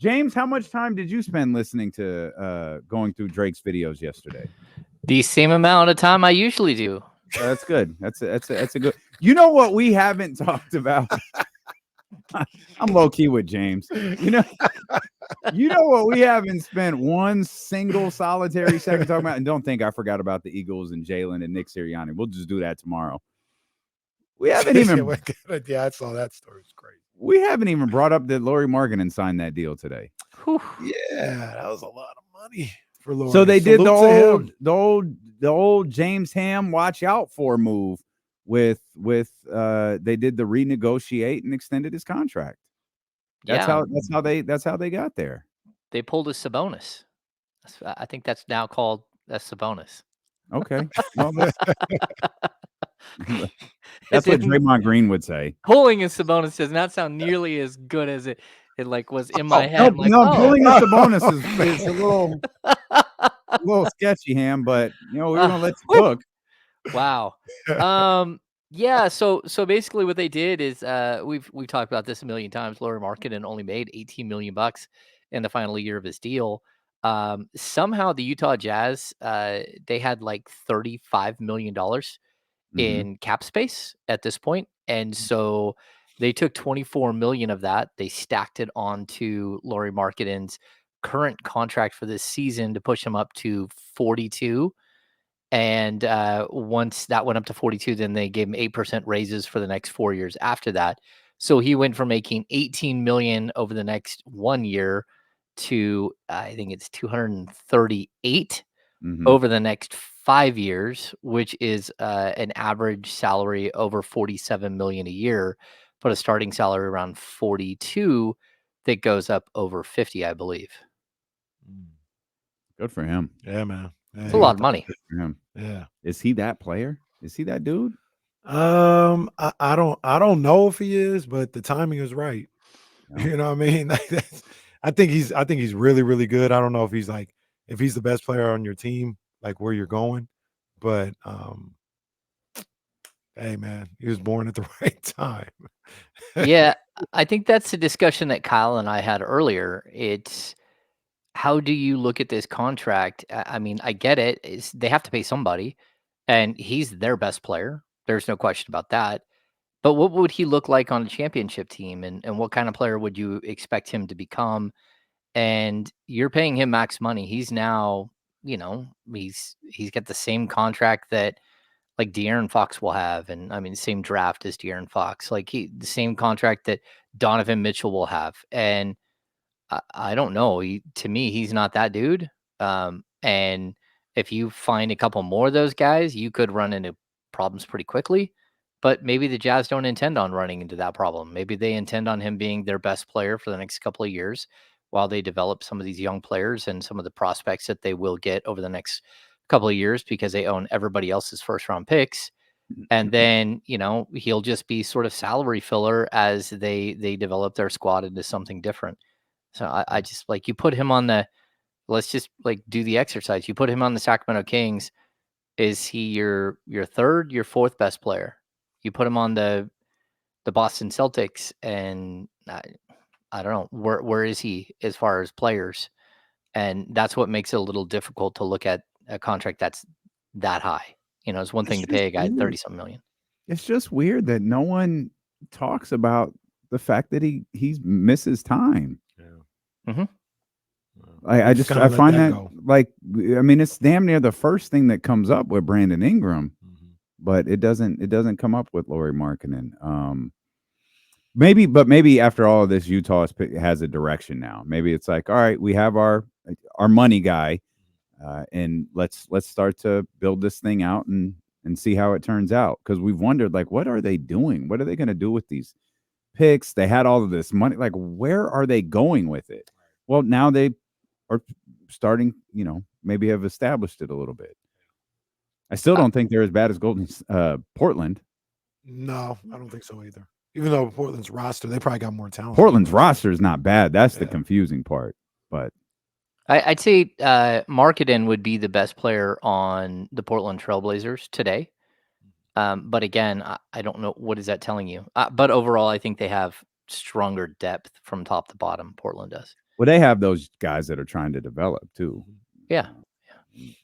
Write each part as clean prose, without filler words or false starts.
James, how much time did you spend listening to going through Drake's videos yesterday? The same amount of time I usually do. That's good. That's a good. You know what we haven't talked about? I'm low key with James. You know what we haven't spent one single solitary second talking about, and don't think I forgot about the Eagles and Jalen and Nick Sirianni. We'll just do that tomorrow. We haven't even. Yeah, I saw that story. It's crazy. We haven't even brought up that Lauri Markkanen signed that deal today. Whew. Yeah, that was a lot of money for Lauri. So they did the old James Ham watch out for move with they did the renegotiate and extended his contract. That's how they got there. They pulled a Sabonis. I think that's now called a Sabonis. Okay. Well, that's what Draymond Green would say. Pulling a Sabonis does not sound nearly as good as it like was in my head. Pulling a Sabonis is a little sketchy, Ham, but we're gonna let you cook. Wow. Yeah. So basically, what they did is we've talked about this a million times. Lauri Markkanen only made $18 million in the final year of his deal. Somehow the Utah Jazz they had like $35 million in cap space at this point, and so they took 24 million of that. They stacked it onto Lauri Markkanen's current contract for this season to push him up to 42. And once that went up to 42, then they gave him 8% raises for the next 4 years after that. So he went from making 18 million over the next 1 year to I think it's 238 over the next 5 years, which is an average salary over 47 million a year, but a starting salary around 42 that goes up over 50, I believe. Good for him. Yeah, man. It's a lot of money. Good for him. Yeah. Is he that player? Is he that dude? I don't know if he is, but the timing is right. No. You know what I mean? I think he's really, really good. I don't know if he's the best player on your team, like where you're going, but hey man, he was born at the right time. Yeah, I think that's the discussion that Kyle and I had earlier. It's how do you look at this contract? I mean, I get it. They have to pay somebody, and he's their best player. There's no question about that. But what would he look like on a championship team, and what kind of player would you expect him to become? And you're paying him max money. He's now, he's got the same contract that like De'Aaron Fox will have, and I mean, same draft as De'Aaron Fox, like the same contract that Donovan Mitchell will have, and I don't know. To me, he's not that dude. And if you find a couple more of those guys, you could run into problems pretty quickly. But maybe the Jazz don't intend on running into that problem. Maybe they intend on him being their best player for the next couple of years while they develop some of these young players and some of the prospects that they will get over the next couple of years because they own everybody else's first round picks. And then, he'll just be sort of salary filler as they develop their squad into something different. So I just you put him on let's just do the exercise. You put him on the Sacramento Kings. Is he your third, your fourth best player? You put him on the Boston Celtics, and I don't know where is he as far as players, and that's what makes it a little difficult to look at a contract that's that high. It's one thing to pay a guy 30-something million. It's just weird that no one talks about the fact that he misses time. Mm-hmm. I find that it's damn near the first thing that comes up with Brandon Ingram, but it doesn't come up with Lauri Markkanen. Maybe after all of this, Utah has a direction now. Maybe it's like, all right, we have our money guy, and let's start to build this thing out and see how it turns out. Because we've wondered, what are they doing? What are they going to do with these picks? They had all of this money. Where are they going with it? Well, now they are starting, maybe have established it a little bit. I still don't think they're as bad as Portland. No, I don't think so either. Even though Portland's roster, they probably got more talent. Portland's roster is not bad. That's the confusing part. But I'd say Markkanen would be the best player on the Portland Trailblazers today. But again, I don't know. What is that telling you? But overall, I think they have stronger depth from top to bottom. Portland does. Well, they have those guys that are trying to develop too. Yeah.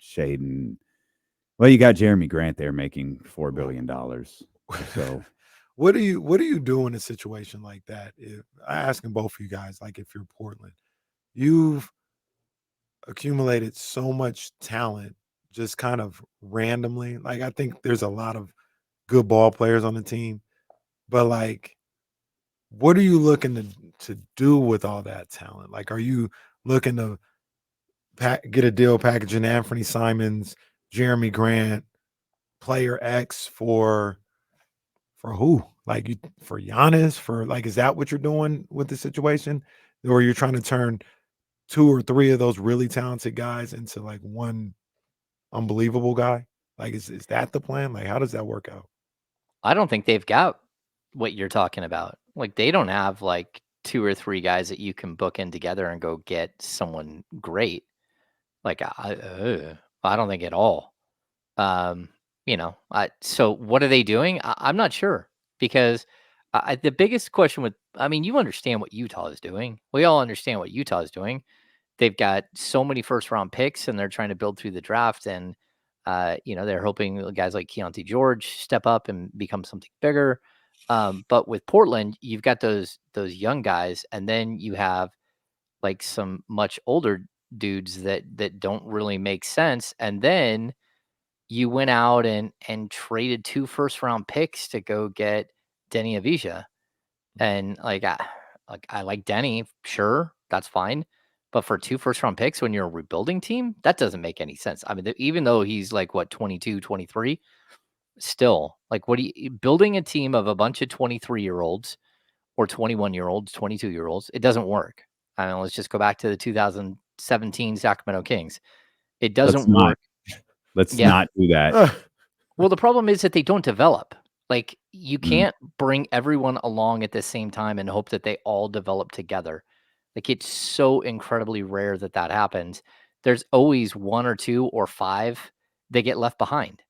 Shaden. Well, you got Jeremy Grant there making $4 billion. So what do you do in a situation like that? If I asking both of you guys, like if you're Portland, you've accumulated so much talent just kind of randomly. Like I think there's a lot of good ball players on the team, but like what are you looking to do with all that talent? Like, are you looking to get a deal packaging Anthony Simons, Jeremy Grant, player X for who? Like for Giannis? For like, is that what you're doing with the situation? Or you're trying to turn 2 or 3 of those really talented guys into like one unbelievable guy? Like, is that the plan? Like, how does that work out? I don't think they've got what you're talking about. Like, they don't have like 2 or 3 guys that you can book in together and go get someone great. Like, I don't think at all. So what are they doing? I'm not sure because the biggest question you understand what Utah is doing. We all understand what Utah is doing. They've got so many first round picks and they're trying to build through the draft. And, they're hoping guys like Keontae George step up and become something bigger. But with Portland, you've got those young guys, and then you have like some much older dudes that don't really make sense. And then you went out and traded 2 first round picks to go get Denny Avdija. And I like Denny, sure, that's fine. But for 2 first round picks when you're a rebuilding team, that doesn't make any sense. I mean, even though he's like what 22, 23, still, like what building a team of a bunch of 23-year-olds or 21-year-olds, 22-year-olds, it doesn't work. I mean, let's just go back to the 2017 Sacramento Kings. It doesn't work. Let's not do that. Well, the problem is that they don't develop. Like, you can't bring everyone along at the same time and hope that they all develop together. Like, it's so incredibly rare that happens. There's always 1 or 2 or 5 that get left behind.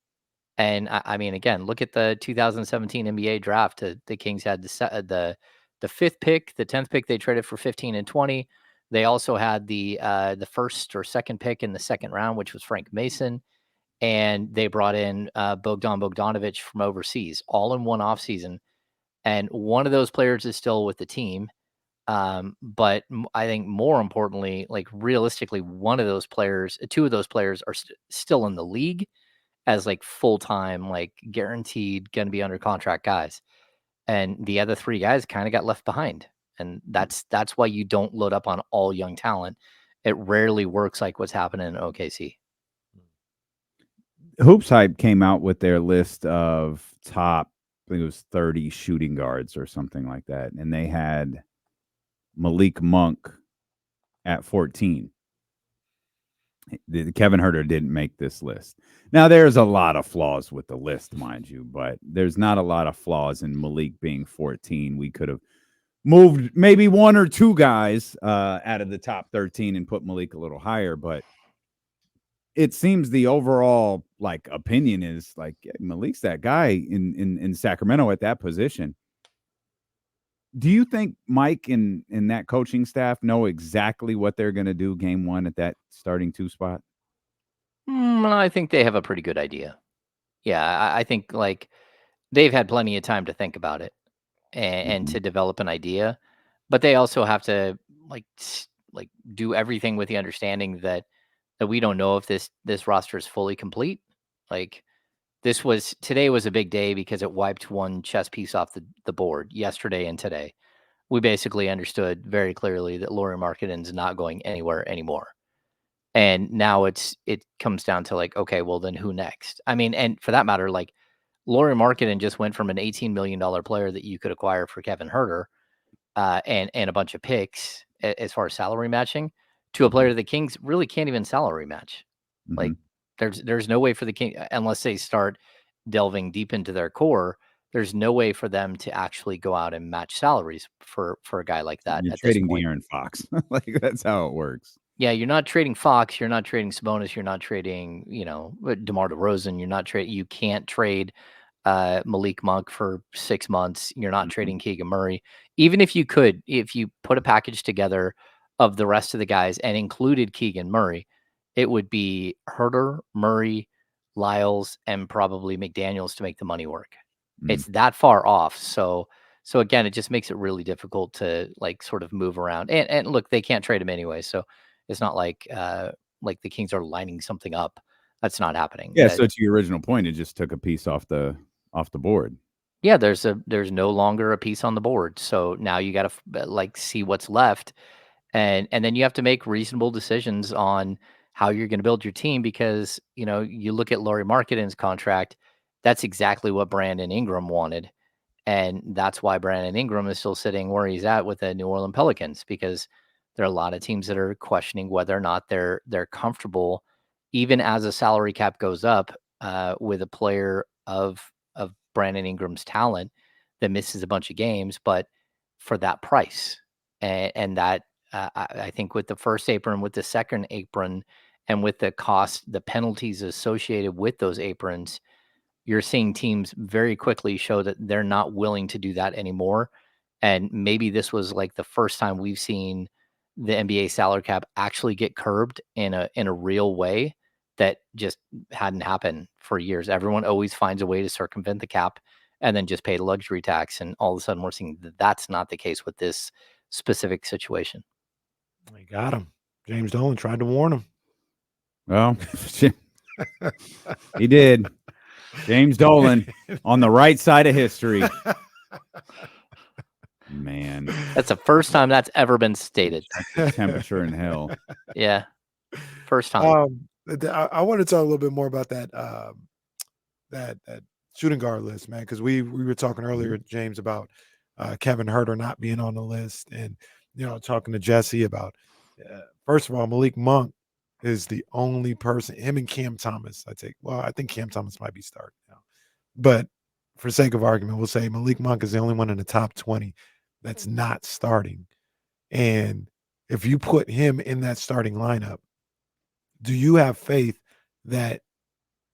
And I mean, again, look at the 2017 NBA draft. The Kings had the 5th pick, the 10th pick they traded for 15 and 20. They also had the first or second pick in the second round, which was Frank Mason. And they brought in Bogdan Bogdanovic from overseas, all in one offseason. And one of those players is still with the team. But I think more importantly, like realistically, 2 of those players are still in the league as like full-time, like guaranteed going to be under contract guys. And the other 3 guys kind of got left behind. And that's why you don't load up on all young talent. It rarely works like what's happening in OKC. Hoops Hype came out with their list of top, I think it was 30 shooting guards or something like that. And they had Malik Monk at 14. Kevin Huerter didn't make this list. Now, there's a lot of flaws with the list, mind you, but there's not a lot of flaws in Malik being 14. We could have moved maybe 1 or 2 guys out of the top 13 and put Malik a little higher, but it seems the overall like opinion is like Malik's that guy in Sacramento at that position. Do you think Mike and that coaching staff know exactly what they're going to do game 1 at that starting 2 spot? I think they have a pretty good idea. Yeah, I think like they've had plenty of time to think about it and to develop an idea, but they also have to like do everything with the understanding that we don't know if this roster is fully complete. Like today was a big day because it wiped one chess piece off the board yesterday and today. We basically understood very clearly that Lauri Markkanen's not going anywhere anymore. And now it comes down to like, okay, well then who next? I mean, and for that matter, like Lauri Markkanen just went from an $18 million player that you could acquire for Kevin Huerter and a bunch of picks as far as salary matching to a player the Kings really can't even salary match. Like there's no way for the Kings, unless they start delving deep into their core, there's no way for them to actually go out and match salaries for a guy like that. You're at trading this point. De'Aaron Fox. Like that's how it works. Yeah, you're not trading Fox, you're not trading Sabonis, you're not trading, DeMar DeRozan, you can't trade Malik Monk for 6 months. You're not trading Keegan Murray. Even if you could, if you put a package together of the rest of the guys and included Keegan Murray, it would be Huerter, Murray, Lyles, and probably McDaniels to make the money work. It's that far off. So again, it just makes it really difficult to like sort of move around. And look, they can't trade him anyway. So it's not like the Kings are lining something up. That's not happening. Yeah. So to your original point, it just took a piece off the board. Yeah, there's no longer a piece on the board. So now you got to like see what's left, and then you have to make reasonable decisions on how you're going to build your team, because you look at Lauri Markkanen's contract. That's exactly what Brandon Ingram wanted, and that's why Brandon Ingram is still sitting where he's at with the New Orleans Pelicans, because there are a lot of teams that are questioning whether or not they're comfortable, even as a salary cap goes up, with a player of Brandon Ingram's talent that misses a bunch of games, but for that price. And that I think with the first apron, with the second apron, and with the cost, the penalties associated with those aprons, you're seeing teams very quickly show that they're not willing to do that anymore. And maybe this was like the first time we've seen the NBA salary cap actually get curbed in a real way that just hadn't happened for years. Everyone always finds a way to circumvent the cap and then just pay the luxury tax. And all of a sudden we're seeing that that's not the case with this specific situation. They got him. James Dolan tried to warn him. Well, he did. James Dolan on the right side of history. Man, that's the first time that's ever been stated. Temperature in hell. Yeah, first time. I want to talk a little bit more about that that shooting guard list, man, because we were talking earlier, James, about Kevin Huerter not being on the list, and talking to Jesse about first of all, Malik Monk is the only person. Him and Cam Thomas, I think Cam Thomas might be starting now, but for sake of argument, we'll say Malik Monk is the only one in the top 20 that's not starting. And if you put him in that starting lineup, do you have faith that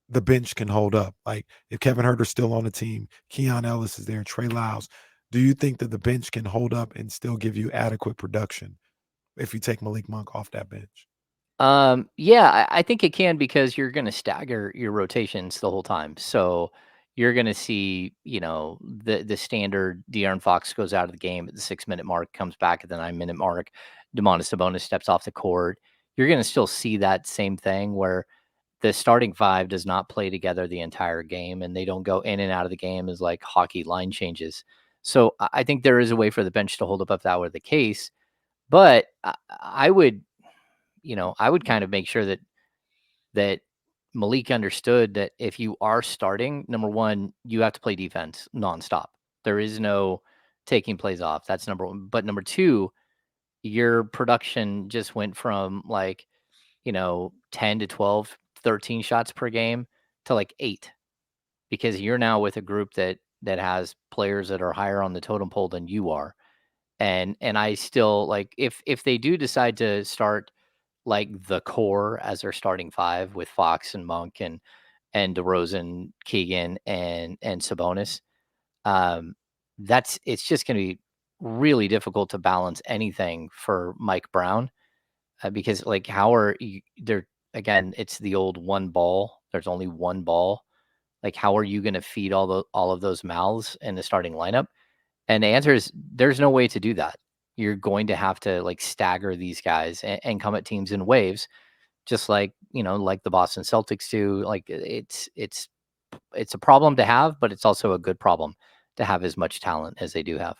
the bench can hold up? Like if Kevin Huerter's still on the team, Keon Ellis is there, Trey Lyles, do you think that the bench can hold up and still give you adequate production if you take Malik Monk off that bench? Yeah, I think it can, because you're going to stagger your rotations the whole time. So you're going to see, the standard De'Aaron Fox goes out of the game at the 6-minute mark, comes back at the 9-minute mark. Domantas Sabonis steps off the court. You're going to still see that same thing where the starting five does not play together the entire game, and they don't go in and out of the game as like hockey line changes. So I think there is a way for the bench to hold up if that were the case. But I would kind of make sure that Malik understood that if you are starting, number one, you have to play defense nonstop. There is no taking plays off. That's number one. But number two, your production just went from 10 to 12, 13 shots per game to like 8, because you're now with a group that has players that are higher on the totem pole than you are. And I still if they do decide to start like the core as their starting five with Fox and Monk and DeRozan, Keegan and Sabonis, it's just going to be really difficult to balance anything for Mike Brown, because how are you there again? It's the old one ball. There's only one ball. How are you going to feed all of those mouths in the starting lineup? And the answer is there's no way to do that. You're going to have to stagger these guys and come at teams in waves, just like the Boston Celtics do. It's a problem to have, but it's also a good problem to have as much talent as they do have.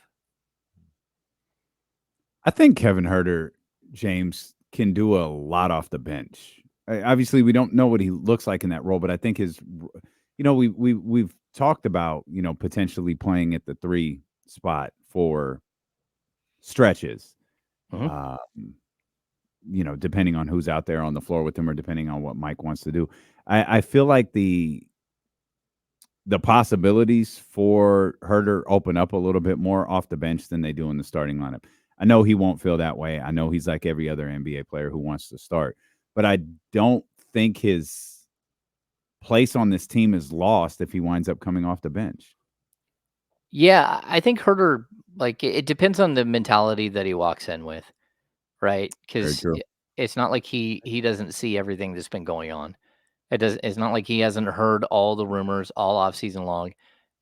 I think Kevin Huerter, James, can do a lot off the bench. Obviously, we don't know what he looks like in that role, but I think we've talked about potentially playing at the 3 spot for stretches, depending on who's out there on the floor with him, or depending on what Mike wants to do. I feel like the possibilities for Huerter open up a little bit more off the bench than they do in the starting lineup. I know he won't feel that way. I know he's like every other NBA player who wants to start, but I don't think his place on this team is lost if he winds up coming off the bench. Yeah, I think Huerter, it depends on the mentality that he walks in with. right? Very Because true. it's not like he doesn't see everything that's been going on. It's not like he hasn't heard all the rumors all off season long.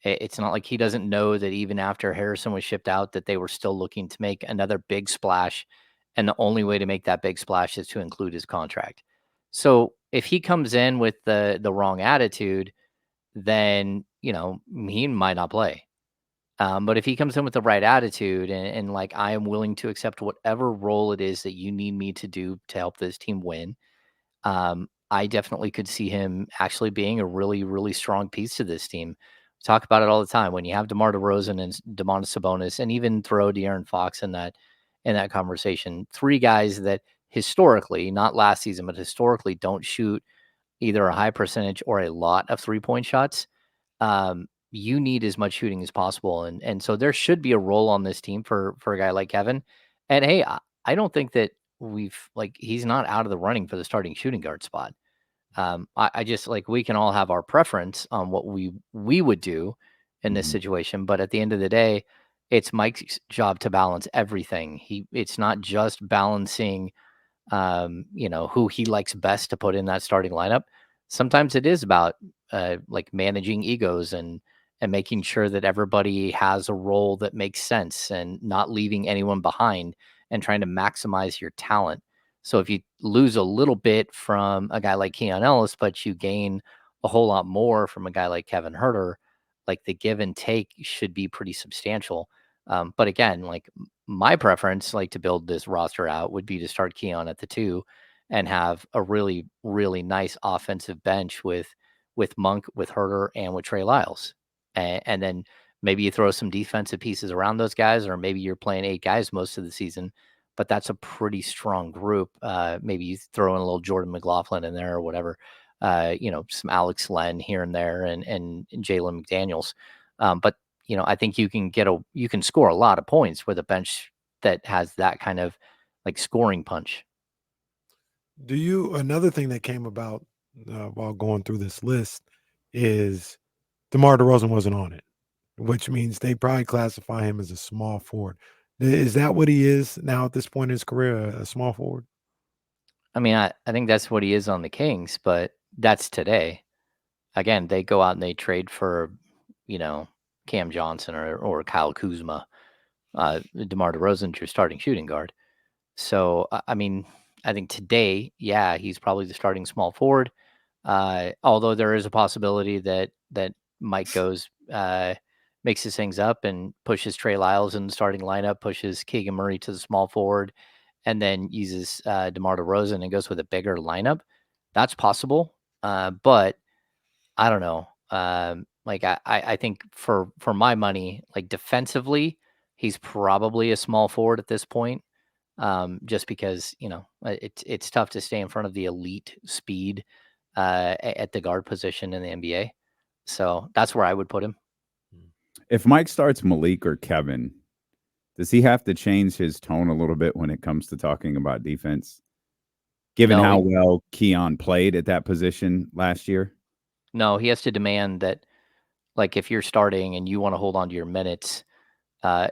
It's not like he doesn't know that even after Harrison was shipped out, that they were still looking to make another big splash, and the only way to make that big splash is to include his contract. So if he comes in with the wrong attitude, then he might not play. But if he comes in with the right attitude and like, I am willing to accept whatever role it is that you need me to do to help this team win, I definitely could see him actually being a really, really strong piece to this team. We talk about it all the time. When you have DeMar DeRozan and Domantas Sabonis, and even throw De'Aaron Fox in that conversation, three guys that historically, not last season, but historically, don't shoot either a high percentage or a lot of 3-point shots. You need as much shooting as possible, and so there should be a role on this team for a guy like Kevin. And hey, I don't think that he's not out of the running for the starting shooting guard spot. I just like, we can all have our preference on what we would do in this Mhm. situation, but at the end of the day, it's Mike's job to balance everything. It's not just balancing who he likes best to put in that starting lineup. Sometimes it is about like managing egos and making sure that everybody has a role that makes sense and not leaving anyone behind and trying to maximize your talent. So if you lose a little bit from a guy like Keon Ellis, but you gain a whole lot more from a guy like Kevin Herter, like the give and take should be pretty substantial. But again, like, my preference, like, to build this roster out would be to start Keon at the 2 and have a really, really nice offensive bench with Monk, with Herter, and with Trey Lyles. And then maybe you throw some defensive pieces around those guys, or maybe you're playing 8 guys most of the season, but that's a pretty strong group. Maybe you throw in a little Jordan McLaughlin in there or whatever, some Alex Len here and there, and Jalen McDaniels. But I think you can score a lot of points with a bench that has that kind of like scoring punch. Another thing that came about while going through this list is DeMar DeRozan wasn't on it, which means they probably classify him as a small forward. Is that what he is now at this point in his career, a small forward? I mean, I think that's what he is on the Kings, but that's today. Again, they go out and they trade for, you know, Cam Johnson or Kyle Kuzma, DeMar DeRozan's your starting shooting guard. So, I mean, I think today, yeah, he's probably the starting small forward. Although there is a possibility that Mike goes, mixes things up and pushes Trey Lyles in the starting lineup, pushes Keegan Murray to the small forward, and then uses DeMar DeRozan and goes with a bigger lineup. That's possible, but I don't know. Like, I think for my money, like, defensively, he's probably a small forward at this point, just because it's tough to stay in front of the elite speed at the guard position in the NBA. So that's where I would put him. If Mike starts Malik or Kevin, does he have to change his tone a little bit when it comes to talking about defense, given No, how well Keon played at that position last year? no, he has to demand that, like, if you're starting and you want to hold on to your minutes,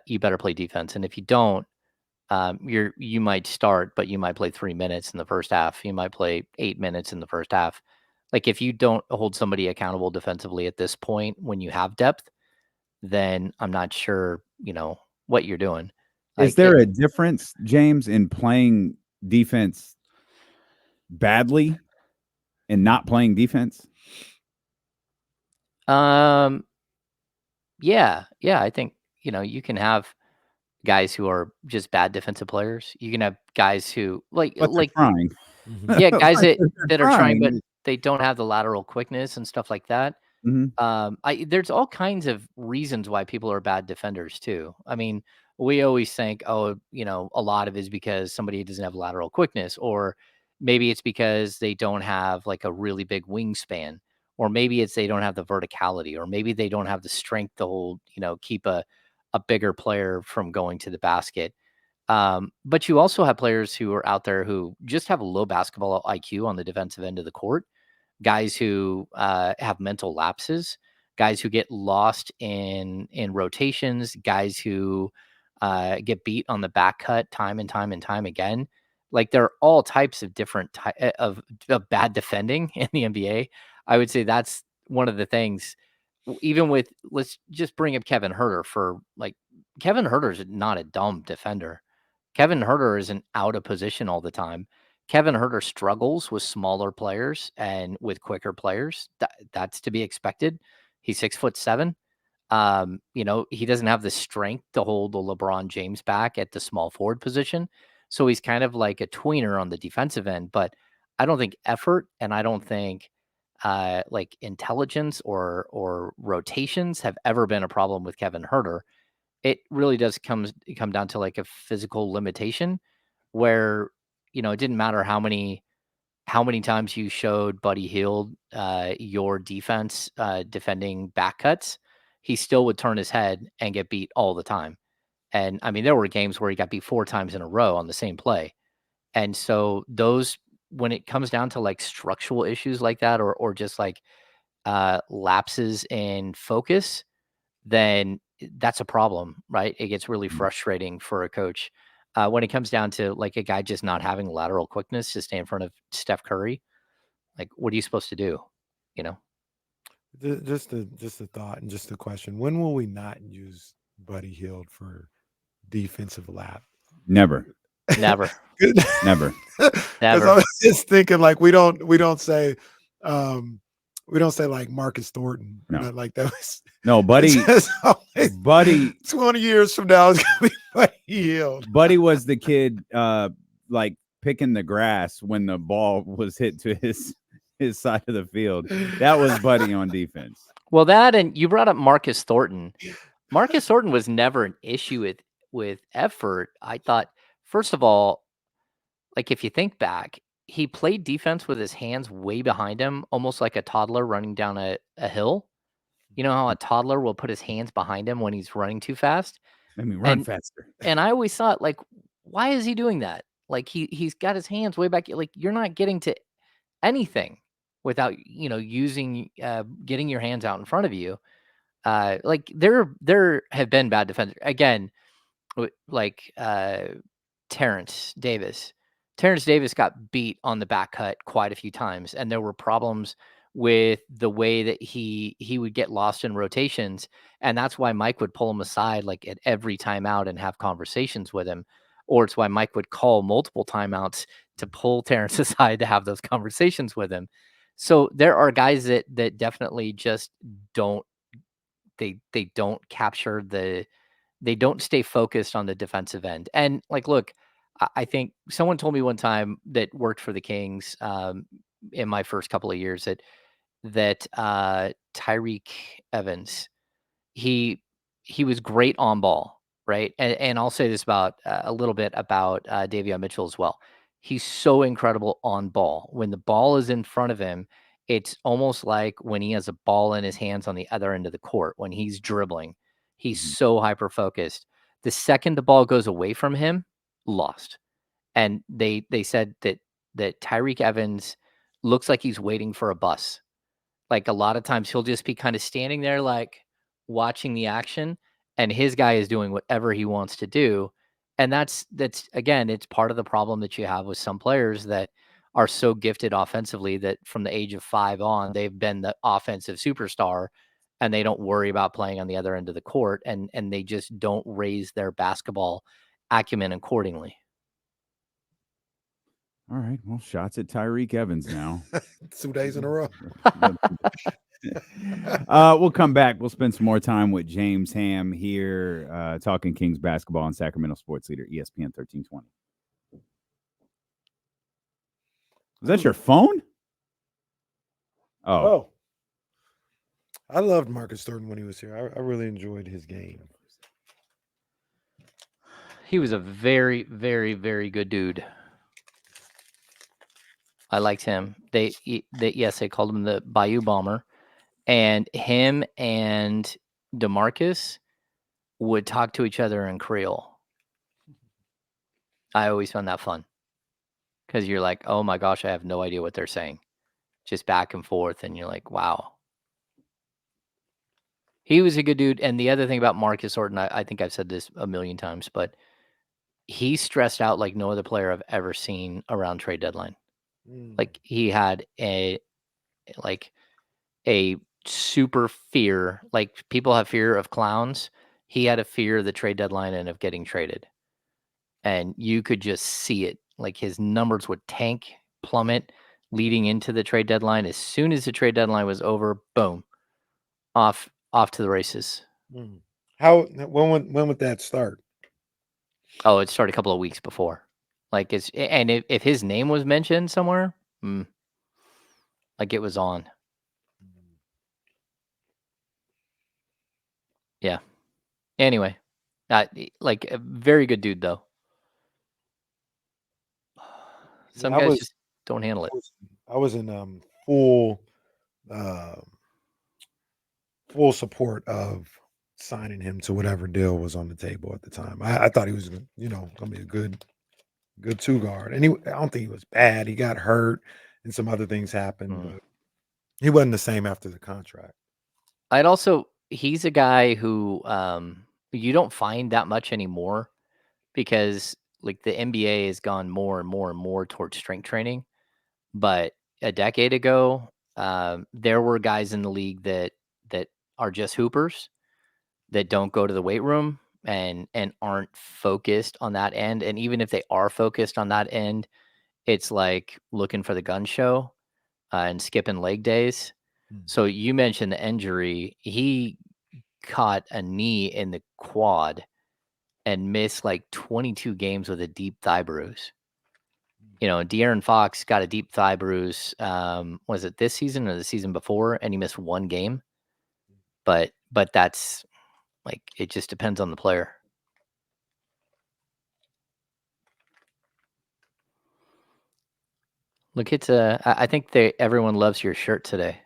you better play defense. And if you don't, you might start, but you might play 3 minutes in the first half. You might play 8 minutes in the first half. Like, if you don't hold somebody accountable defensively at this point when you have depth, then I'm not sure, what you're doing. Is Like, there a difference, James, in playing defense badly and not playing defense? Yeah, I think, you can have guys who are just bad defensive players. You can have guys who But they're trying. yeah, guys But that they're that are trying, but trying. they don't have the lateral quickness and stuff like that. Mhm. There's all kinds of reasons why people are bad defenders too. I mean, we always think, oh, a lot of it is because somebody doesn't have lateral quickness, or maybe it's because they don't have like a really big wingspan, or maybe it's they don't have the verticality, or maybe they don't have the strength to hold, keep a bigger player from going to the basket. But you also have players who are out there who just have a low basketball IQ on the defensive end of the court, guys who have mental lapses, guys who get lost in rotations, guys who get beat on the back cut time and time and time again. Like there are all types of different of bad defending in the NBA. I would say that's one of the things. Even with, let's just bring up Kevin Huerter for like, Kevin Huerter is not a dumb defender. Kevin Huerter isn't out of position all the time. Kevin Huerter struggles with smaller players and with quicker players. That's to be expected. He's 6'7". He doesn't have the strength to hold the LeBron James back at the small forward position. So he's kind of like a tweener on the defensive end, but I don't think effort and I don't think like intelligence or rotations have ever been a problem with Kevin Huerter. It really does come down to like a physical limitation where, it didn't matter how many times you showed Buddy Hield your defense defending back cuts, he still would turn his head and get beat all the time. And I mean, there were games where he got beat 4 times in a row on the same play. And so those, when it comes down to like structural issues like that, or just like lapses in focus, then that's a problem, right? It gets really frustrating for a coach. When it comes down to like a guy just not having lateral quickness to stay in front of Steph Curry, like what are you supposed to do? Just a thought and just a question. When will we not use Buddy Hield for defensive lap? Never. Never. Never. Because I was just thinking, like, we don't say like Marcus Thornton. No. Like that was Buddy. Buddy. 20 years from now is gonna be Buddy Hield. Buddy was the kid like picking the grass when the ball was hit to his side of the field. That was Buddy on defense. Well, that, and you brought up Marcus Thornton. Marcus Thornton was never an issue with effort. I thought, first of all, like if you think back, he played defense with his hands way behind him, almost like a toddler running down a hill. You know how a toddler will put his hands behind him when he's running too fast? I mean, run faster. And I always thought, like, why is he doing that? Like he's got his hands way back. Like you're not getting to anything without, using, getting your hands out in front of you. Like there have been bad defenders. Again, like Terrence Davis. Terrence Davis got beat on the back cut quite a few times, and there were problems with the way that he would get lost in rotations, and that's why Mike would pull him aside like at every timeout and have conversations with him, or it's why Mike would call multiple timeouts to pull Terrence aside to have those conversations with him. So there are guys that definitely just don't they don't capture they don't stay focused on the defensive end. And like, look, I think someone told me one time that worked for the Kings in my first couple of years that Tyreke Evans, he was great on ball, right? And I'll say this about a little bit about Davion Mitchell as well. He's so incredible on ball. When the ball is in front of him, it's almost like when he has a ball in his hands on the other end of the court, when he's dribbling, he's so hyper focused. The second the ball goes away from him, lost. And they said that Tyreke Evans looks like he's waiting for a bus. Like a lot of times he'll just be kind of standing there, like watching the action, and his guy is doing whatever he wants to do. And that's again, it's part of the problem that you have with some players that are so gifted offensively that from the age of 5 on, they've been the offensive superstar and they don't worry about playing on the other end of the court, and they just don't raise their basketball acumen accordingly. All right. Well, shots at Tyreke Evans now. 2 days in a row. We'll come back. We'll spend some more time with James Ham here, talking Kings basketball on Sacramento Sports Leader, ESPN 1320. Is that your phone? Oh. I loved Marcus Thornton when he was here. I really enjoyed his game. He was a very, very, very good dude. I liked him. They called him the Bayou Bomber, and him and DeMarcus would talk to each other in Creole. I always found that fun because you're like, oh my gosh, I have no idea what they're saying, just back and forth, and you're like, wow. He was a good dude. And the other thing about Marcus Orton, I think I've said this a million times, but he stressed out like no other player I've ever seen around trade deadline. Like he had a super fear. Like people have fear of clowns. He had a fear of the trade deadline and of getting traded. And you could just see it. Like his numbers would plummet leading into the trade deadline. As soon as the trade deadline was over, boom, off to the races. When would that start? Oh, it started a couple of weeks before. Like if his name was mentioned somewhere, like it was on. Yeah. Anyway, like a very good dude though. Some guys just don't handle it. I was in full support of signing him to whatever deal was on the table at the time. I thought he was, going to be a good 2-guard. And I don't think he was bad. He got hurt and some other things happened, but he wasn't the same after the contract. He's a guy who you don't find that much anymore because like the NBA has gone more and more and more towards strength training. But a decade ago, there were guys in the league that are just hoopers that don't go to the weight room and aren't focused on that end. And even if they are focused on that end, it's like looking for the gun show and skipping leg days. So you mentioned the injury. He caught a knee in the quad and missed like 22 games with a deep thigh bruise. De'Aaron Fox got a deep thigh bruise. Was it this season or the season before? And he missed one game. But that's like, it just depends on the player. Look, I think everyone loves your shirt today.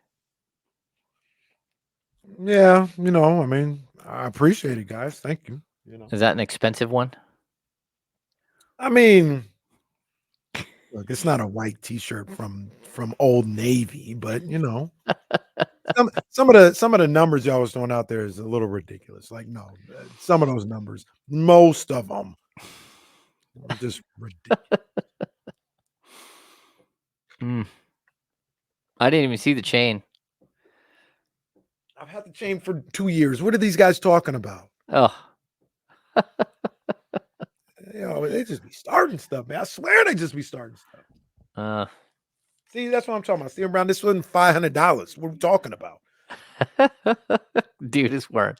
Yeah, I mean, I appreciate it, guys. Thank you. Is that an expensive one? I mean, look, it's not a white T-shirt from Old Navy, but some of the numbers y'all was throwing out there is a little ridiculous. Like, no, some of those numbers, most of them, are just ridiculous. I didn't even see the chain. I've had the chain for 2 years. What are these guys talking about? Oh. They just be starting stuff, man. I swear they just be starting stuff. See, that's what I'm talking about. See, around this wasn't $500. What are we talking about? Dude is wearing.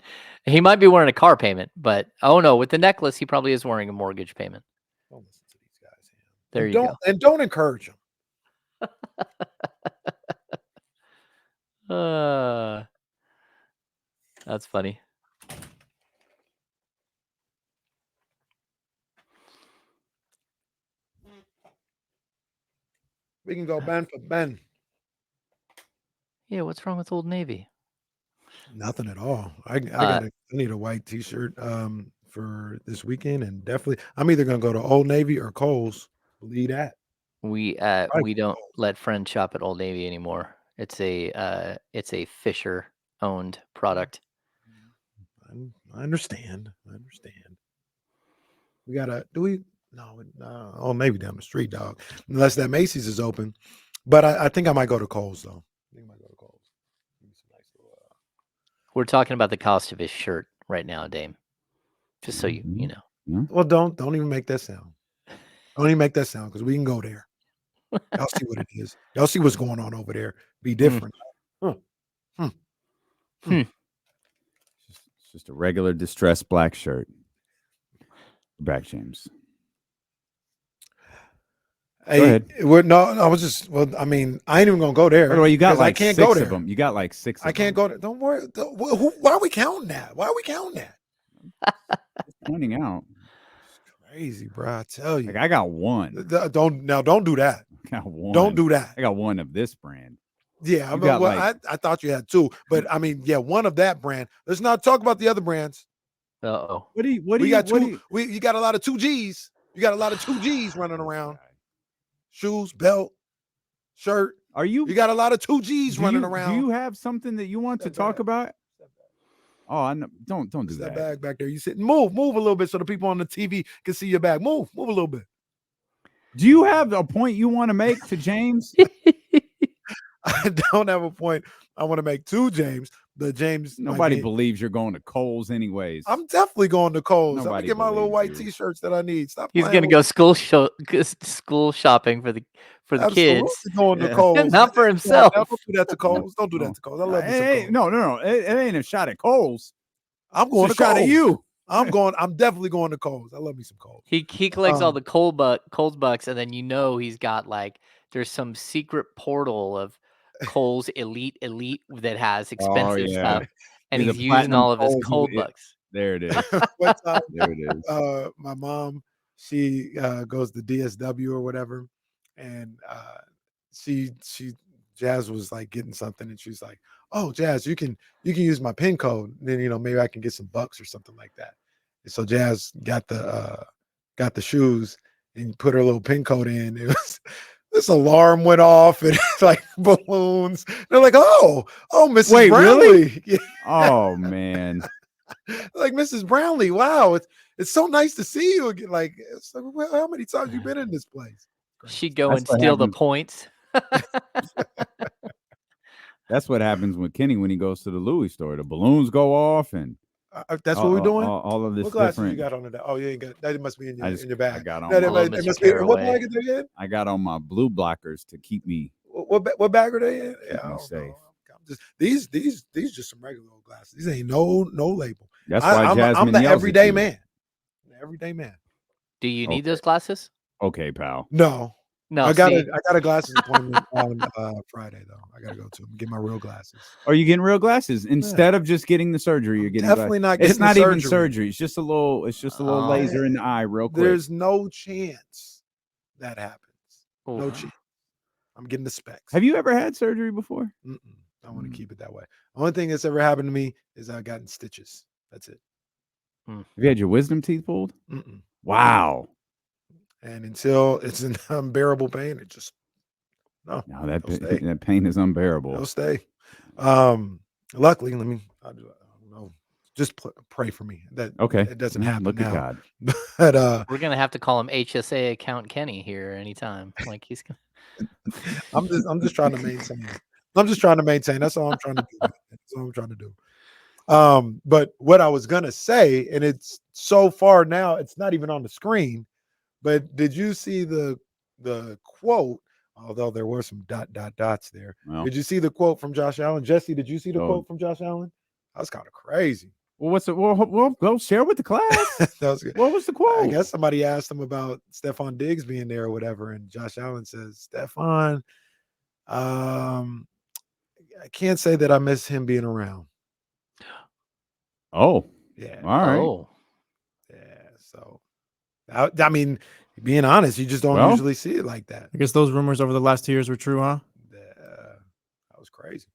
He might be wearing a car payment, but oh no, with the necklace, he probably is wearing a mortgage payment. Don't listen to these guys. There you go. And don't encourage them. That's funny. We can go Ben for Ben. Yeah, what's wrong with Old Navy? Nothing at all. I need a white T-shirt for this weekend, and definitely I'm either gonna go to Old Navy or Kohl's. Believe that. We don't let friends shop at Old Navy anymore. It's a Fisher owned product. I understand. We gotta no, Old Navy down the street, dog. Unless that Macy's is open. But I think I might go to Kohl's though. We're talking about the cost of his shirt right now, Dame. Just so you know. Well, don't even make that sound. Don't even make that sound because we can go there. Y'all see what it is. Y'all see what's going on over there. Be different. It's just a regular distressed black shirt. Back, James. Hey, I was just. Well, I mean, I ain't even gonna go there. Well, you got like I can't 6 go there. of them. You got like 6. I can't go there. Don't worry. Why are we counting that? Just pointing out. It's crazy, bro. I tell you. Like I got one. Don't do that. I got one. Don't do that. I got one of this brand. Yeah, I thought you had 2, but I mean, yeah, one of that brand. Let's not talk about the other brands. Uh-oh. You got a lot of 2Gs. You got a lot of 2Gs running around. Shoes, belt, shirt. You got a lot of 2Gs running around. Do you have something that you want to talk about? Oh, I know. Don't do That that. bag back there. You sit. Move a little bit so the people on the TV can see your bag. Move a little bit. Do you have a point you want to make to James? I don't have a point I want to make to James. But James, nobody believes you're going to Kohl's anyways. I'm definitely going to Kohl's. I'm gonna Nobody get my little white believes you. T-shirts that I need. Stop. He's gonna go school shopping for the Absolutely kids. going to Kohl's. Not for himself. Don't do that to Kohl's. Don't do that to Kohl's. I love Hey, no. It ain't a shot at Kohl's. I'm going to shot at you. I'm definitely going to Kohl's. I love me some Kohl's. He collects all the Kohl's bucks, and then he's got like there's some secret portal of Kohl's elite that has expensive stuff, and he's using all of his Kohl's bucks. There it is. There it is. My mom, she goes to DSW or whatever, and Jazz was like getting something, and she's like, "Oh, Jazz, you can use my PIN code. And then maybe I can get some bucks or something like that." And so Jazz got the shoes and put her little PIN code in. It was this alarm went off and like balloons. They're like, "Oh, Mrs. Wait, Brownlee." Really? Yeah. Oh man. Like, Mrs. Brownlee, wow, it's so nice to see you again. Like, well, how many times you been in this place? She'd go and steal the points. That's what happens with Kenny when he goes to the Louis store. The balloons go off, and that's what we're doing. All of this. What glasses different. you got on today? Oh, you ain't got that. Must be in your bag. I got on. What bag are they in? I got on my blue blockers to keep me. What bag are they in? Yeah, safe. These just some regular old glasses. These ain't no label. That's why I'm the everyday man. Everyday man. Do you need those glasses? Okay, pal. No. No, I got a glasses appointment on Friday though. I gotta go to get my real glasses. Are you getting real glasses instead of just getting the surgery? You're getting definitely not. It's not even surgery. It's just a little. Laser in the eye, real quick. There's no chance that happens. Oh. No chance. I'm getting the specs. Have you ever had surgery before? I want to keep it that way. The only thing that's ever happened to me is I've gotten stitches. That's it. Have you had your wisdom teeth pulled? Wow. And until it's an unbearable pain, it just no. That pain is unbearable. It'll stay. Luckily, I don't know. Just pray for me that it doesn't happen. Look now. at God. But we're gonna have to call him HSA account Kenny here anytime. Like he's gonna. I'm just trying to maintain. That's all I'm trying to do. That's all I'm trying to do. But what I was gonna say, and it's so far now, it's not even on the screen. But did you see the quote? Although there were some dots there. Well, did you see the quote from Josh Allen? Jesse, did you see the quote from Josh Allen? That was kind of crazy. Well, what's it? Well, go share with the class. That was good. What was the quote? I guess somebody asked him about Stefon Diggs being there or whatever, and Josh Allen says, "Stefon, I can't say that I miss him being around." Oh, yeah. All right. Oh. Yeah. So, I mean, being honest, you just don't usually see it like that. I guess those rumors over the last 2 years were true, huh? That was crazy.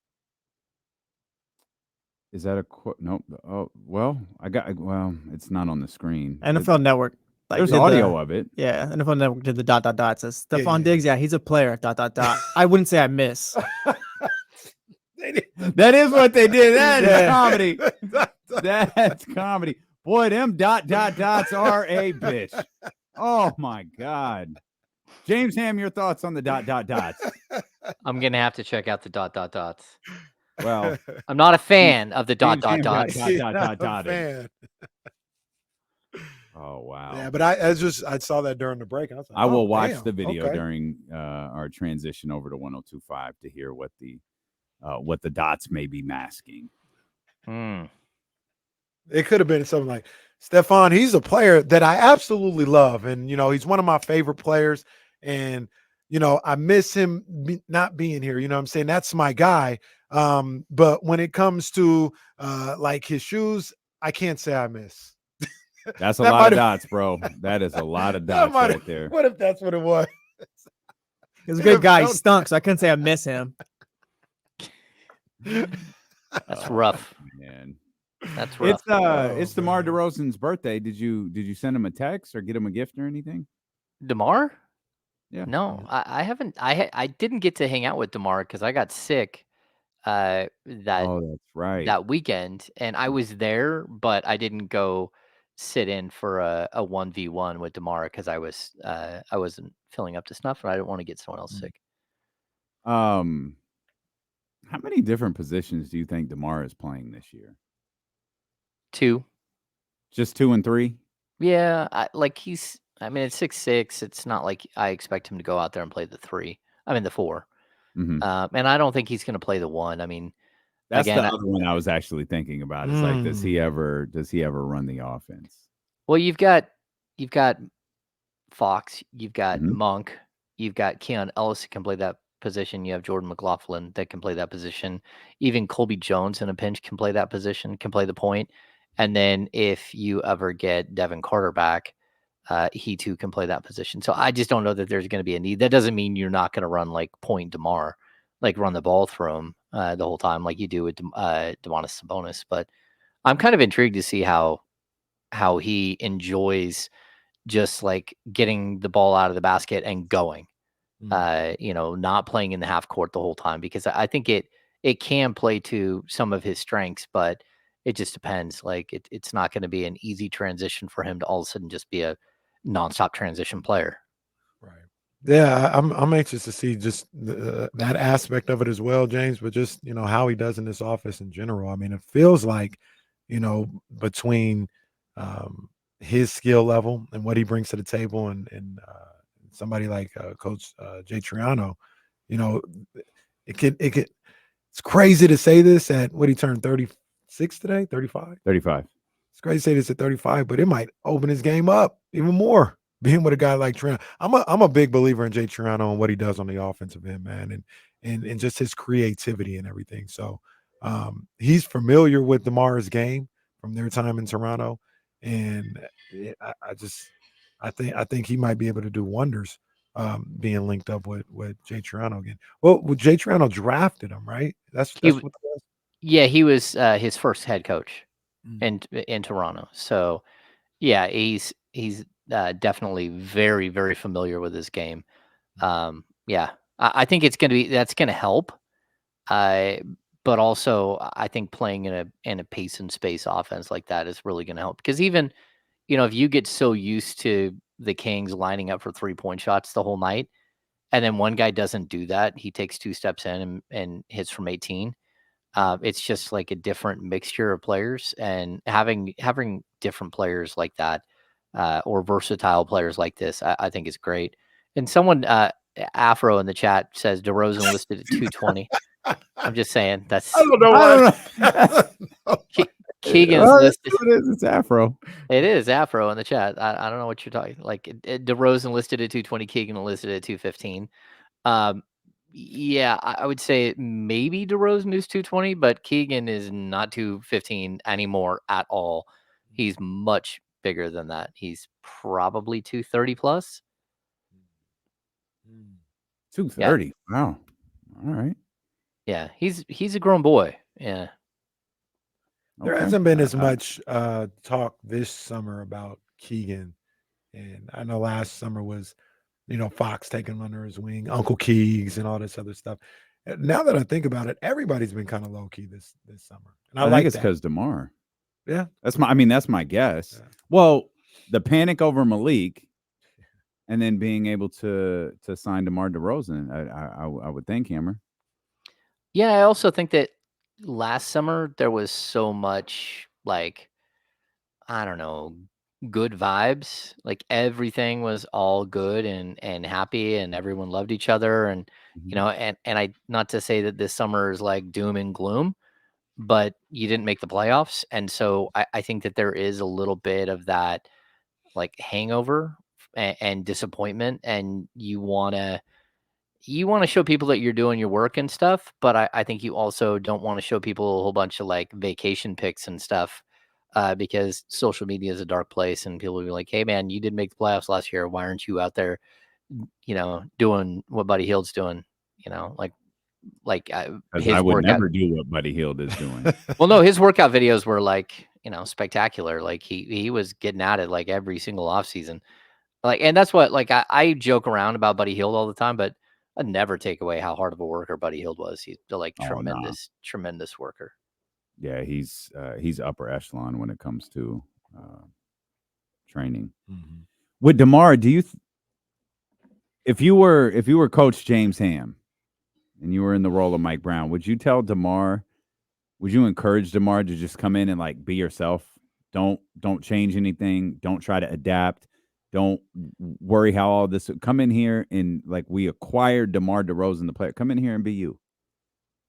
Is that a quote? Nope. Oh, well, it's not on the screen. NFL Network. There's audio of it. Yeah, NFL Network did the ... It says Stefon Diggs, he's a player, ... I wouldn't say I miss. That is what they did. That is comedy. That's comedy. Boy, them ... dots are a bitch. Oh my God. James Ham, your thoughts on the ... dots? I'm gonna have to check out the ... dots. Well, I'm not a fan of the ... dots. Oh wow. Yeah, but I saw that during the break. And I was like, I will watch the video during our transition over to 102.5 to hear what the dots may be masking. It could have been something like, Stefon, he's a player that I absolutely love. And, he's one of my favorite players. And, I miss him not being here. You know what I'm saying? That's my guy. But when it comes to like his shoes, I can't say I miss. That's a lot of dots, bro. That is a lot of dots right there. What if that's what it was? He's a good guy. He stunk, so I couldn't say I miss him. That's rough, man. That's rough. It's DeMar DeRozan's birthday. Did you send him a text or get him a gift or anything? DeMar? Yeah. No, I haven't. I didn't get to hang out with DeMar because I got sick that Oh, that's right. that weekend, and I was there, but I didn't go sit in for a 1v1 with DeMar because I wasn't filling up to snuff, and I didn't want to get someone else sick. How many different positions do you think DeMar is playing this year? 2. Just 2 and 3? Yeah, it's 6'6". It's not like I expect him to go out there and play the 3. I mean the 4. Mm-hmm. And I don't think he's going to play the 1. I mean, that's again, the other one I was actually thinking about. Is like, does he ever run the offense? Well, you've got Fox, you've got Mhm. Monk, you've got Keon Ellis who can play that position. You have Jordan McLaughlin that can play that position. Even Colby Jones in a pinch can play that position, can play the point. And then if you ever get Devin Carter back, he too can play that position. So I just don't know that there's going to be a need. That doesn't mean you're not going to run like point DeMar, like run the ball through him the whole time like you do with Domantas Sabonis. But I'm kind of intrigued to see how he enjoys just like getting the ball out of the basket and going, not playing in the half court the whole time, because I think it can play to some of his strengths, but it just depends. Like it's not going to be an easy transition for him to all of a sudden just be a nonstop transition player. Right. Yeah, I'm anxious to see just that aspect of it as well, James, but just, how he does in this office in general. I mean, it feels like, between his skill level and what he brings to the table and somebody like Coach Jay Triano, it's crazy to say this at what he turned 36 today, 35. 35. It's crazy to say this at 35, but it might open his game up even more. Being with a guy like Triano, I'm a big believer in Jay Triano and what he does on the offensive end, man, and just his creativity and everything. So he's familiar with DeMar's game from their time in Toronto, and I think he might be able to do wonders being linked up with Jay Triano again. Well, Jay Triano drafted him, right? That's what it was. Yeah, he was his first head coach in Toronto. So yeah, he's definitely very, very familiar with his game. Yeah, I think that's going to help. But also I think playing in a pace and space offense like that is really going to help, because even, if you get so used to the Kings lining up for 3-point shots the whole night, and then one guy doesn't do that, he takes 2 steps in and hits from 18. It's just like a different mixture of players, and having different players like that, or versatile players like this, I think is great. And someone, Afro in the chat says DeRozan listed at 220. I'm just saying that's. I don't know why. Keegan's listed. It is. It's Afro. It is Afro in the chat. I don't know what you're talking. Like DeRozan listed at 220. Keegan listed at 215. Yeah, I would say maybe DeRozan is 220, but Keegan is not 215 anymore at all. He's much bigger than that. He's probably 230 plus. 230. Yeah. Wow. All right. Yeah, he's a grown boy. Yeah. There hasn't been as much talk this summer about Keegan, and I know last summer was, Fox taking him under his wing, Uncle Keegs, and all this other stuff. Now that I think about it, everybody's been kind of low key this summer, and I think it's because DeMar. Yeah, that's my guess. Yeah. Well, the panic over Malik, and then being able to sign DeMar DeRozan, I would think, Hammer. Yeah, I also think that last summer there was so much, like, I don't know, good vibes. Like everything was all good and happy, and everyone loved each other. And, and I, not to say that this summer is like doom and gloom, but you didn't make the playoffs. And so I think that there is a little bit of that like hangover and disappointment. And you want to show people that you're doing your work and stuff. But I think you also don't want to show people a whole bunch of like vacation pics and stuff. Because social media is a dark place, and people will be like, "Hey, man, you didn't make the playoffs last year. Why aren't you out there, doing what Buddy Hield's doing?" His I would never do what Buddy Hield is doing. Well, no, his workout videos were like, spectacular. Like he was getting at it like every single offseason. Like, and that's what, like, I joke around about Buddy Hield all the time, but I'd never take away how hard of a worker Buddy Hield was. He's like Oh, nah. tremendous worker. Yeah, he's upper echelon when it comes to training. Mm-hmm. With DeMar, do you if you were Coach James Ham and you were in the role of Mike Brown, would you encourage DeMar to just come in and like be yourself? Don't change anything. Don't try to adapt. Don't worry how all this. Come in here and like we acquired DeMar DeRozan, the player. Come in here and be you.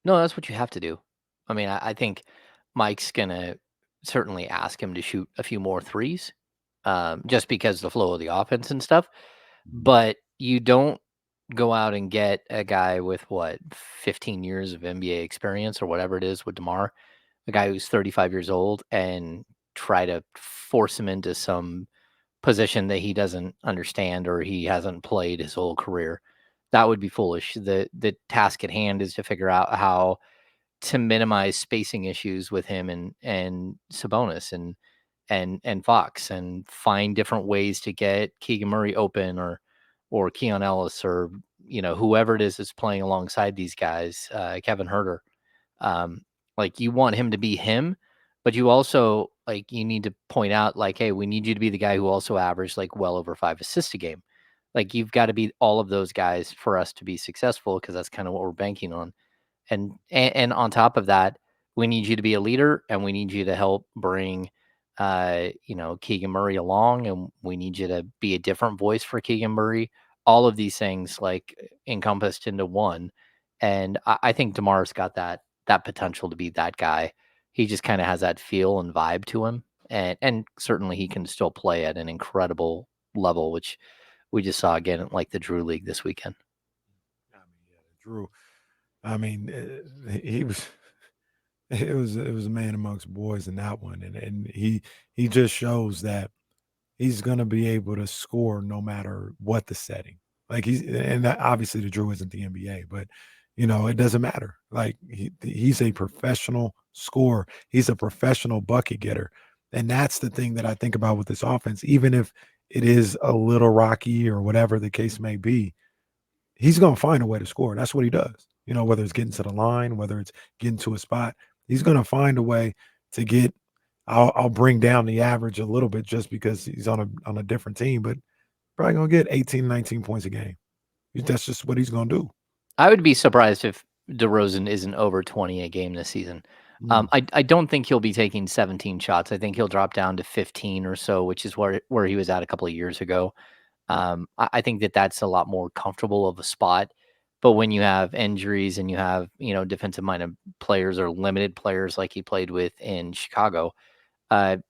No, that's what you have to do. I mean, I think Mike's gonna certainly ask him to shoot a few more threes, just because the flow of the offense and stuff. But you don't go out and get a guy with 15 years of NBA experience or whatever it is with DeMar, a guy who's 35 years old, and try to force him into some position that he doesn't understand or he hasn't played his whole career. That would be foolish. The task at hand is to figure out how to minimize spacing issues with him and Sabonis and Fox, and find different ways to get Keegan Murray open or Keon Ellis or whoever it is that's playing alongside these guys, Kevin Huerter. Like, you want him to be him, but you also you need to point out hey, we need you to be the guy who also averaged well over 5 assists a game. Like, you've got to be all of those guys for us to be successful, because that's kind of what we're banking on. And on top of that, we need you to be a leader, and we need you to help bring Keegan Murray along, and we need you to be a different voice for Keegan Murray. All of these things encompassed into one. And I think DeMar's got that potential to be that guy. He just kind of has that feel and vibe to him. And certainly he can still play at an incredible level, which we just saw again at the Drew League this weekend. I mean, yeah, Drew. I mean, he was. It was a man amongst boys in that one, and he just shows that he's going to be able to score no matter what the setting. Obviously the Drew isn't the NBA, but it doesn't matter. Like, he's a professional scorer. He's a professional bucket getter, and that's the thing that I think about with this offense. Even if it is a little rocky or whatever the case may be, he's going to find a way to score. That's what he does. Whether it's getting to the line, whether it's getting to a spot. He's going to find a way to get. I'll bring down the average a little bit just because he's on a different team, but probably going to get 18, 19 points a game. That's just what he's going to do. I would be surprised if DeRozan isn't over 20 a game this season. I don't think he'll be taking 17 shots. I think he'll drop down to 15 or so, which is where he was at a couple of years ago. I think that's a lot more comfortable of a spot. But when you have injuries and you have, defensive-minded players or limited players like he played with in Chicago, they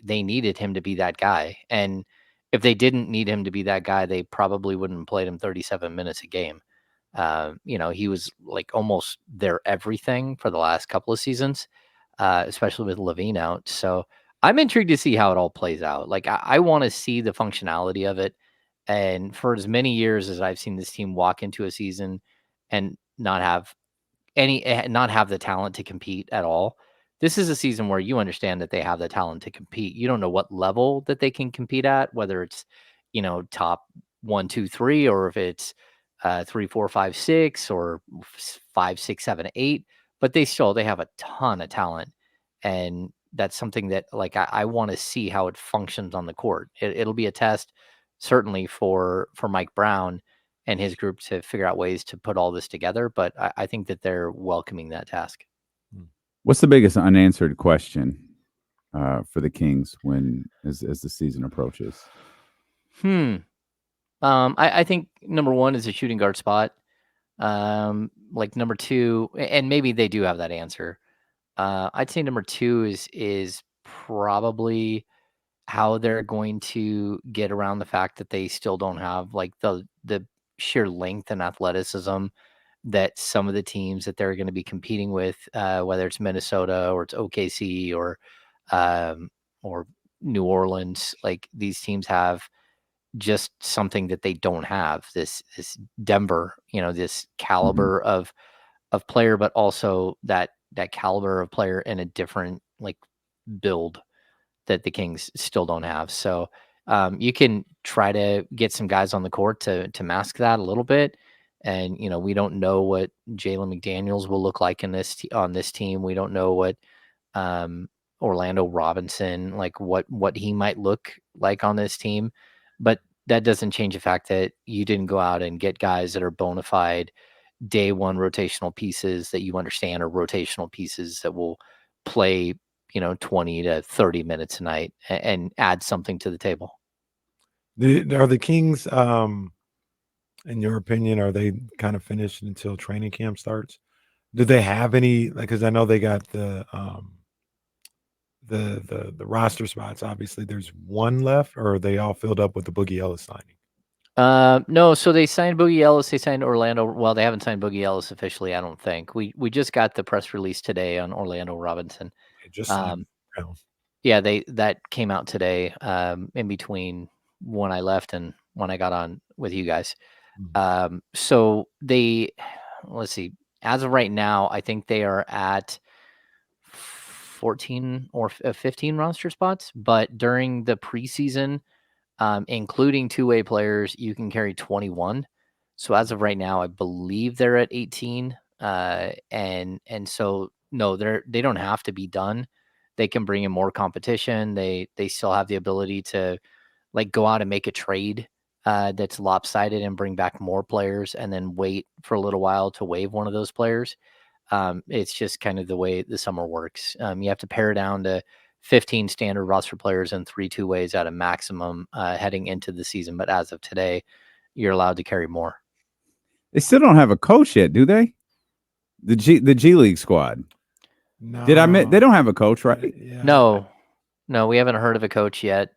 needed him to be that guy. And if they didn't need him to be that guy, they probably wouldn't have played him 37 minutes a game. He was almost their everything for the last couple of seasons, especially with Levine out. So I'm intrigued to see how it all plays out. I want to see the functionality of it. And for as many years as I've seen this team walk into a season and not have the talent to compete at all, this is a season where you understand that they have the talent to compete. You don't know what level that they can compete at, whether it's, top 1, 2, 3, or if it's 3, 4, 5, 6, or 5, 6, 7, 8. But they have a ton of talent, and that's something that I want to see how it functions on the court. It'll be a test, certainly for Mike Brown and his group to figure out ways to put all this together. But I think that they're welcoming that task. What's the biggest unanswered question for the Kings as the season approaches? I think number one is a shooting guard spot. Number two, and maybe they do have that answer. I'd say number two is probably how they're going to get around the fact that they still don't have the sheer length and athleticism that some of the teams that they're going to be competing with, whether it's Minnesota or it's OKC or New Orleans. These teams have just something that they don't have. This Denver, this caliber of player, but also that caliber of player in a different build that the Kings still don't have. So you can try to get some guys on the court to mask that a little bit. And we don't know what Jalen McDaniels will look like on this team. We don't know what Orlando Robinson, like what he might look like on this team. But that doesn't change the fact that you didn't go out and get guys that are bona fide day one rotational pieces that you understand are rotational pieces that will play 20 to 30 minutes a night and add something to the table. Are the Kings, in your opinion, are they kind of finished until training camp starts? Do they have any, because I know they got the roster spots? Obviously there's one left, or are they all filled up with the Boogie Ellis signing? No, so they signed Boogie Ellis. They signed Orlando. Well, they haven't signed Boogie Ellis officially, I don't think. We just got the press release today on Orlando Robinson. They just signed Brown. Yeah, that came out today, in between when I left and when I got on with you guys. So let's see, as of right now, I think they are at 14 or 15 roster spots, but during the preseason, including two-way players, you can carry 21. So as of right now, I believe they're at 18. And so no, they don't have to be done. They can bring in more competition. They still have the ability to like go out and make a trade that's lopsided and bring back more players, and then wait for a little while to waive one of those players. It's just kind of the way the summer works. You have to pare down to 15 standard roster players and 3 two-ways at a maximum heading into the season. But as of today, you're allowed to carry more. They still don't have a coach yet, do they? The G League squad. No. Did I admit they don't have a coach, right? Yeah. No, we haven't heard of a coach yet.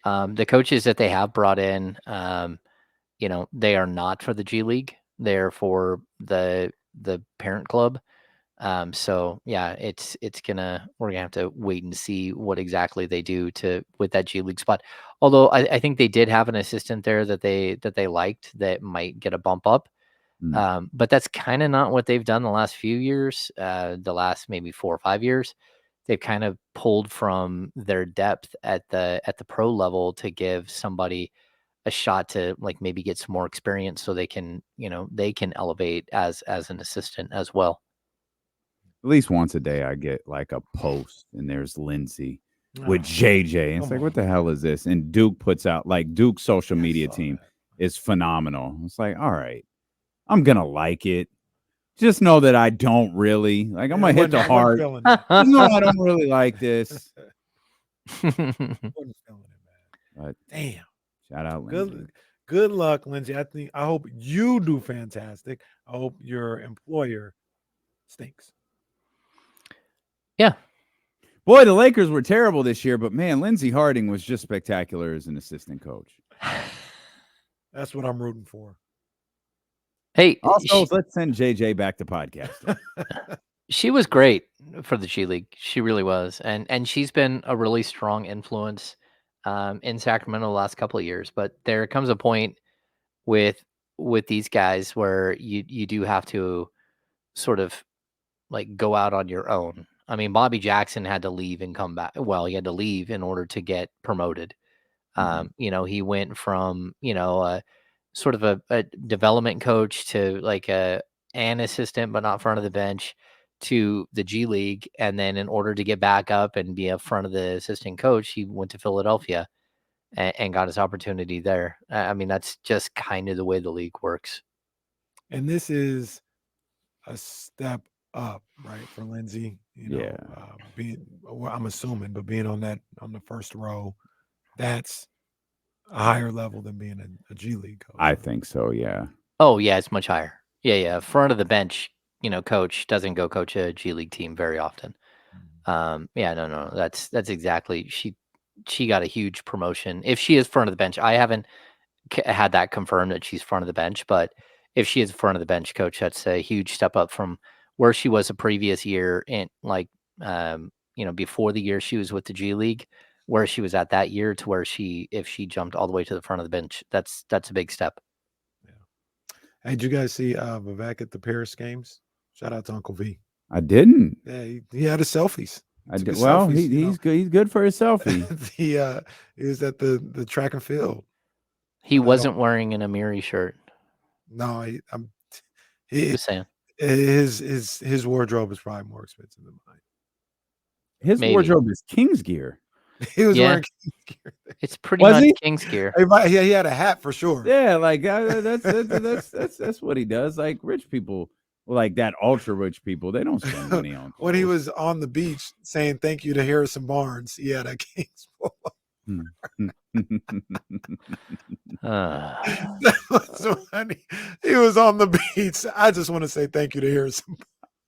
The coaches that they have brought in, they are not for the G League. They're for the parent club. So yeah, we're gonna have to wait and see what exactly they do with that G League spot. Although I think they did have an assistant there that they liked that might get a bump up. But that's kind of not what they've done the last few years. The last maybe 4 or 5 years, they've kind of pulled from their depth at the pro level to give somebody a shot to like maybe get some more experience so they can elevate as an assistant as well. At least once a day I get like a post and there's Lindsay with JJ. And it's like, what the hell is this? And Duke puts out, like, Duke's social media team is phenomenal. It's like, all right, I'm going to like it. Just know that I don't really. Like, I'm going to hit the heart. Just know I don't really like this. But damn. Shout out, Lindsay. Good luck, Lindsay. I hope you do fantastic. I hope your employer stinks. Yeah. Boy, the Lakers were terrible this year, but man, Lindsey Harding was just spectacular as an assistant coach. That's what I'm rooting for. Hey, also, let's send JJ back to podcasting. She was great for the G League. She really was. And she's been a really strong influence in Sacramento the last couple of years. But there comes a point with these guys where you do have to sort of like go out on your own. I mean, Bobby Jackson had to leave and come back. Well, he had to leave in order to get promoted. He went from, sort of a development coach to like an assistant, but not front of the bench, to the G League. And then in order to get back up and be a front of the assistant coach, he went to Philadelphia and got his opportunity there. I mean, that's just kind of the way the league works. And this is a step up, right, for Lindsay. I'm assuming, but being on the first row, that's a higher level than being a G League coach. I think so, yeah. Oh yeah, it's much higher. Yeah. Front of the bench, coach doesn't go coach a G League team very often. No. That's exactly. She got a huge promotion. If she is front of the bench, I haven't had that confirmed that she's front of the bench, but if she is front of the bench coach, that's a huge step up from where she was the previous year in before the year she was with the G League, where she was at that year to where if she jumped all the way to the front of the bench, that's a big step. Yeah. Hey, did you guys see Vivek at the Paris games? Shout out to Uncle V. I didn't. Yeah, he had his selfies. I did. Well, selfies, he's good. He's good for his selfie. He was at the track and field. He wasn't wearing an Amiri shirt. No, Just saying. His wardrobe is probably more expensive than mine. His Maybe. wardrobe is King's gear. He was Yeah. wearing King's gear. It's pretty Was much he? King's gear. He had a hat for sure. Yeah, like that's what he does. Like rich people, like that ultra rich people, they don't spend money on clothes. When he was on the beach saying thank you to Harrison Barnes, he had a King's polo. That was funny. He was on the beach. I just want to say thank you to Harrison.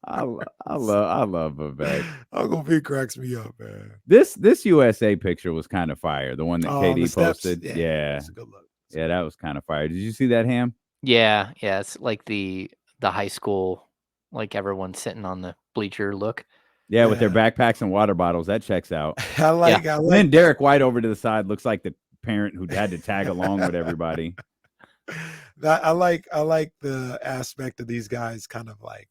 I love Vivek. Uncle V cracks me up, man. This USA picture was kind of fire. The one that KD posted. Yeah. That's a good look. Yeah, that was kind of fire. Did you see that, Ham? Yeah, it's like the high school, like everyone sitting on the bleacher look. Yeah, with their backpacks and water bottles. That checks out. I like. And then Derek White over to the side looks like the parent who had to tag along with everybody. I like the aspect of these guys kind of like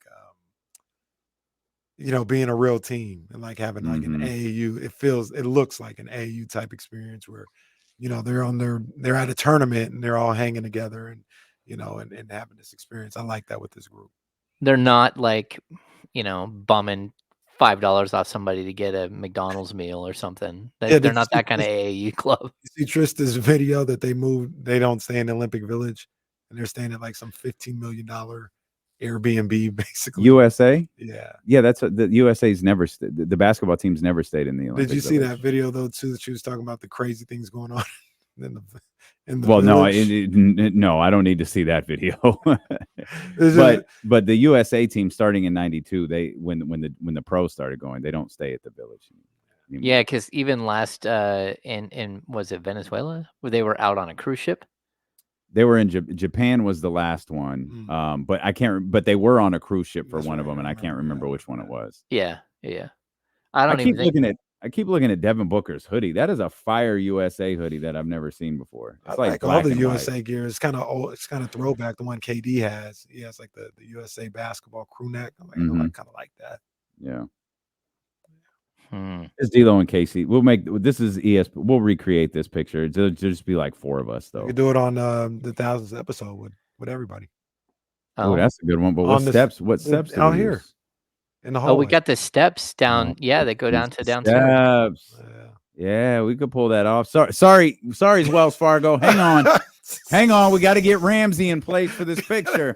being a real team and like having like an AAU. It looks like an AAU type experience where they're at a tournament and they're all hanging together and and having this experience. I like that with this group. They're not like bumming $5 off somebody to get a McDonald's meal or something. They're not that kind of AAU club. You see Trista's video that they don't stay in the Olympic Village and they're staying at like some $15 million Airbnb basically. USA? Yeah, that's what the USA's never the basketball team's never stayed in the Olympic Did you see Village. that video though too that she was talking about the crazy things going on in the well, village? no, I don't need to see that video. but the USA team starting in '92, when the pros started going, they don't stay at the village anymore. Yeah, because even last in was it Venezuela where they were out on a cruise ship? They were in Japan was the last one, but I can't. But they were on a cruise ship for one of them, and I can't remember which one it was. Yeah. I keep looking at Devin Booker's hoodie. That is a fire USA hoodie that I've never seen before. It's like all the USA gear. It's kind of old. It's kind of throwback. The one KD has. He has like the USA basketball crew neck. I'm like, I kind of like that. Yeah. It's D'Lo and Casey. We'll make this is ESPN. We'll recreate this picture. It'll just be like 4 of us though. We could do it on the 1000th episode with everybody. Oh, that's a good one. But what steps? What steps out here in the hallway? Oh, we got the steps down. Yeah, they go down to downstairs. Yeah, we could pull that off. Sorry, Wells Fargo. Hang on. We got to get Ramsey in place for this picture.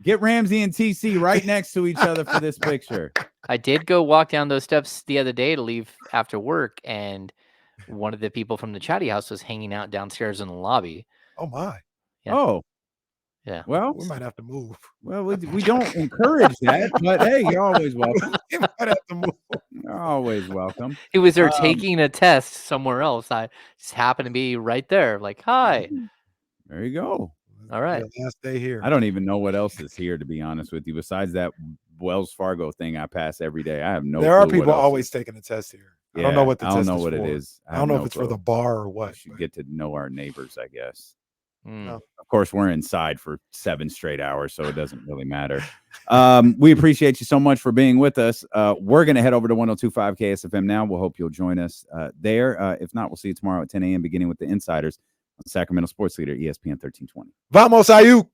Get Ramsey and TC right next to each other for this picture. I did go walk down those steps the other day to leave after work, and one of the people from the Chatty House was hanging out downstairs in the lobby. Oh my! Yeah. Oh, yeah. Well, we might have to move. Well, we don't encourage that, but hey, you're always welcome. We might have to move. You're always welcome. He was there taking a test somewhere else. I just happened to be right there. Like, hi. There you go. All right. Last day here. I don't even know what else is here, to be honest with you. Besides that Wells Fargo thing I pass every day, I have no. There are people always taking a test here. Yeah, I don't know what the test is. I don't know what for. it is. I don't know if it's for the bar or what. We should get to know our neighbors, I guess. No. Of course, we're inside for 7 straight hours, so it doesn't really matter. We appreciate you so much for being with us. We're going to head over to 102.5 KSFM now. We'll hope you'll join us there. If not, we'll see you tomorrow at 10 a.m. beginning with the Insiders on Sacramento Sports Leader, ESPN 1320. Vamos, Ayuk!